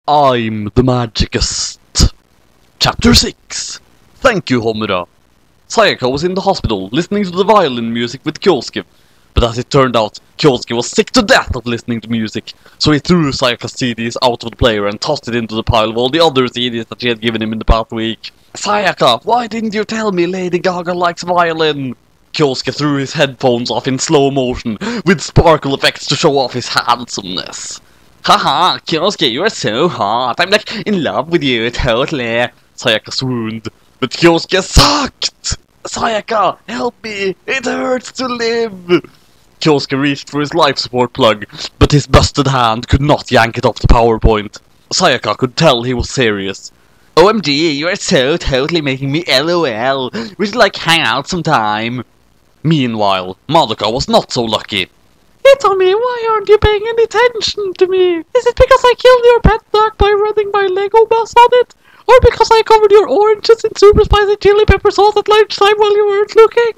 I'm the Magicest. Chapter 6. Thank you, Homura. Sayaka was in the hospital, listening to the violin music with Kyosuke. But as it turned out, Kyosuke was sick to death of listening to music, so he threw Sayaka's CDs out of the player and tossed it into the pile of all the other CDs that she had given him in the past week. Sayaka, why didn't you tell me Lady Gaga likes violin? Kyosuke threw his headphones off in slow motion, with sparkle effects to show off his handsomeness. Haha, Kyosuke, you are so hot. I'm like in love with you, totally. Sayaka swooned. But Kyosuke sucked! Sayaka, help me! It hurts to live! Kyosuke reached for his life support plug, but his busted hand could not yank it off the PowerPoint. Sayaka could tell he was serious. OMG, you are so totally making me LOL. We should like hang out sometime. Meanwhile, Madoka was not so lucky. Hitomi, why aren't you paying any attention to me? Is it because I killed your pet dog by running my Lego bus on it? Or because I covered your oranges in super spicy chili pepper sauce at lunchtime while you weren't looking?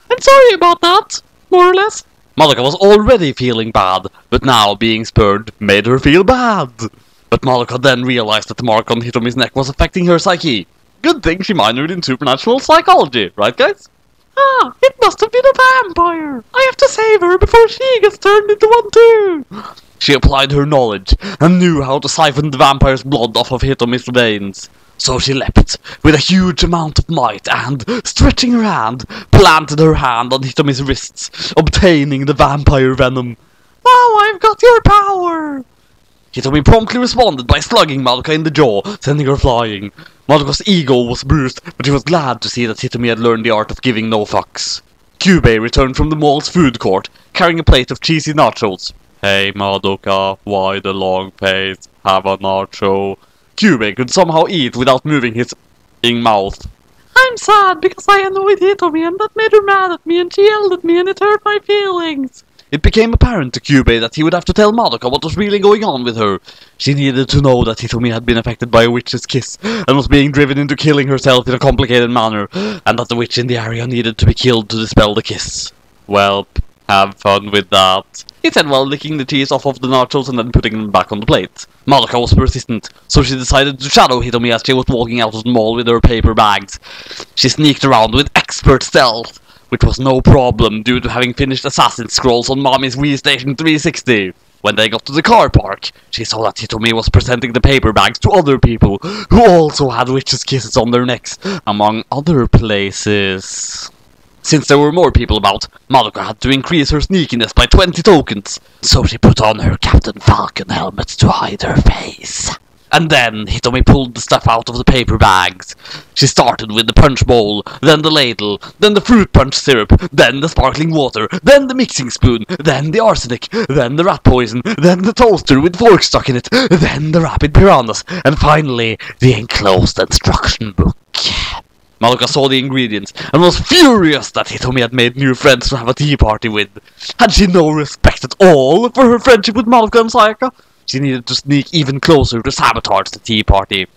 I'm sorry about that, more or less. Madoka was already feeling bad, but now being spurred made her feel bad. But Madoka then realized that the mark on Hitomi's neck was affecting her psyche. Good thing she minored in supernatural psychology, right guys? Ah, it must have been a vampire! I have to save her before she gets turned into one too! She applied her knowledge, and knew how to siphon the vampire's blood off of Hitomi's veins. So she leapt, with a huge amount of might, and, stretching her hand, planted her hand on Hitomi's wrists, obtaining the vampire venom. Now I've got your power! Hitomi promptly responded by slugging Madoka in the jaw, sending her flying. Madoka's ego was bruised, but she was glad to see that Hitomi had learned the art of giving no fucks. Kyubei returned from the mall's food court, carrying a plate of cheesy nachos. Hey Madoka, why the long face? Have a nacho. Kyubei could somehow eat without moving his mouth. I'm sad because I annoyed Hitomi and that made her mad at me and she yelled at me and it hurt my feelings. It became apparent to Kyubei that he would have to tell Madoka what was really going on with her. She needed to know that Hitomi had been affected by a witch's kiss and was being driven into killing herself in a complicated manner, and that the witch in the area needed to be killed to dispel the kiss. Well, have fun with that, he said while licking the cheese off of the nachos and then putting them back on the plate. Madoka was persistent, so she decided to shadow Hitomi as she was walking out of the mall with her paper bags. She sneaked around with expert stealth, which was no problem due to having finished Assassin's Scrolls on Mommy's Wii Station 360. When they got to the car park, she saw that Hitomi was presenting the paper bags to other people who also had witches' kisses on their necks, among other places. Since there were more people about, Madoka had to increase her sneakiness by 20 tokens, so she put on her Captain Falcon helmet to hide her face. And then Hitomi pulled the stuff out of the paper bags. She started with the punch bowl, then the ladle, then the fruit punch syrup, then the sparkling water, then the mixing spoon, then the arsenic, then the rat poison, then the toaster with fork stuck in it, then the rapid piranhas, and finally the enclosed instruction book. Madoka saw the ingredients and was furious that Hitomi had made new friends to have a tea party with. Had she no respect at all for her friendship with Madoka and Sayaka? She needed to sneak even closer to sabotage the tea party.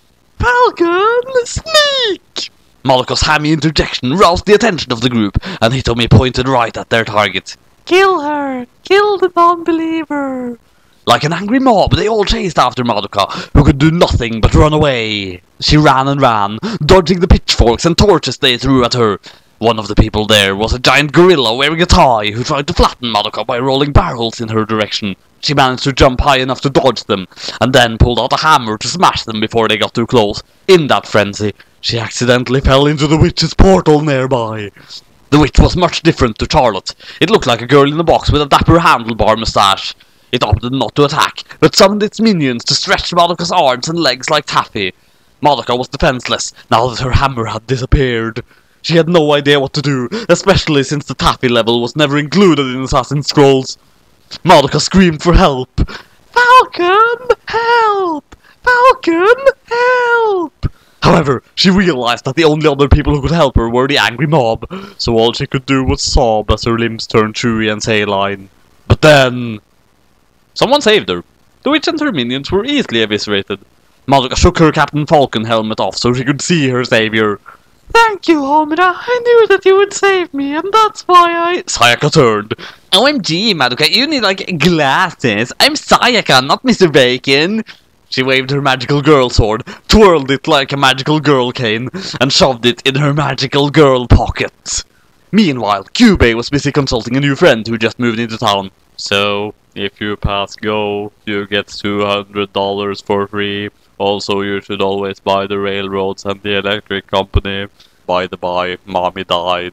Falcon, sneak! Madoka's hammy interjection roused the attention of the group, and Hitomi pointed right at their target. Kill her! Kill the non-believer! Like an angry mob, they all chased after Madoka, who could do nothing but run away. She ran and ran, dodging the pitchforks and torches they threw at her. One of the people there was a giant gorilla wearing a tie who tried to flatten Madoka by rolling barrels in her direction. She managed to jump high enough to dodge them, and then pulled out a hammer to smash them before they got too close. In that frenzy, she accidentally fell into the witch's portal nearby. The witch was much different to Charlotte. It looked like a girl in a box with a dapper handlebar moustache. It opted not to attack, but summoned its minions to stretch Madoka's arms and legs like taffy. Madoka was defenseless, now that her hammer had disappeared. She had no idea what to do, especially since the taffy level was never included in Assassin's Scrolls. Madoka screamed for help. Falcon, help! Falcon, help! However, she realized that the only other people who could help her were the angry mob, so all she could do was sob as her limbs turned chewy and saline. But then someone saved her. The witch and her minions were easily eviscerated. Madoka shook her Captain Falcon helmet off so she could see her savior. Thank you, Homura. I knew that you would save me, and that's why Sayaka turned. OMG, Madoka, you need, like, glasses. I'm Sayaka, not Mr. Bacon. She waved her magical girl sword, twirled it like a magical girl cane, and shoved it in her magical girl pocket. Meanwhile, Cubey was busy consulting a new friend who just moved into town. So, if you pass go, you get $200 for free. Also, you should always buy the railroads and the electric company. By the by, Mommy died.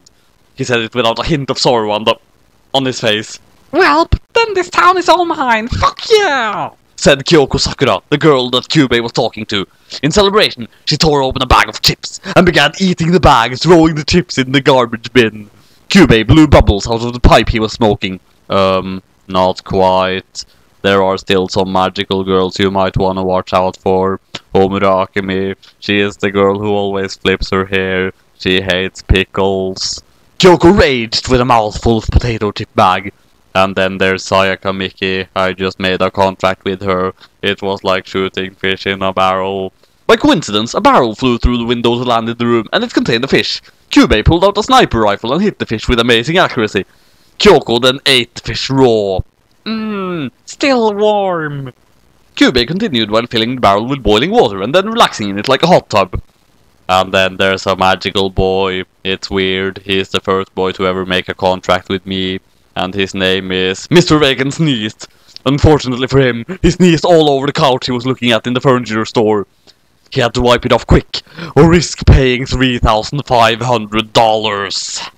He said it without a hint of sorrow on his face. Well, then this town is all mine. Fuck yeah! Said Kyoko Sakura, the girl that Cubey was talking to. In celebration, she tore open a bag of chips and began eating the bag, throwing the chips in the garbage bin. Cubey blew bubbles out of the pipe he was smoking. Not quite. There are still some magical girls you might want to watch out for. Homura Akemi, she is the girl who always flips her hair. She hates pickles. Kyoko raged with a mouthful of potato chip bag. And then there's Sayaka Miki. I just made a contract with her. It was like shooting fish in a barrel. By coincidence, a barrel flew through the window to land in the room, and it contained a fish. Cubey pulled out a sniper rifle and hit the fish with amazing accuracy. Kyoko then ate the fish raw. Still warm. Cubey continued while filling the barrel with boiling water and then relaxing in it like a hot tub. And then there's a magical boy. It's weird. He's the first boy to ever make a contract with me. And his name is Mr. Reagan Sneezed. Unfortunately for him, he sneezed all over the couch he was looking at in the furniture store. He had to wipe it off quick, or risk paying $3,500.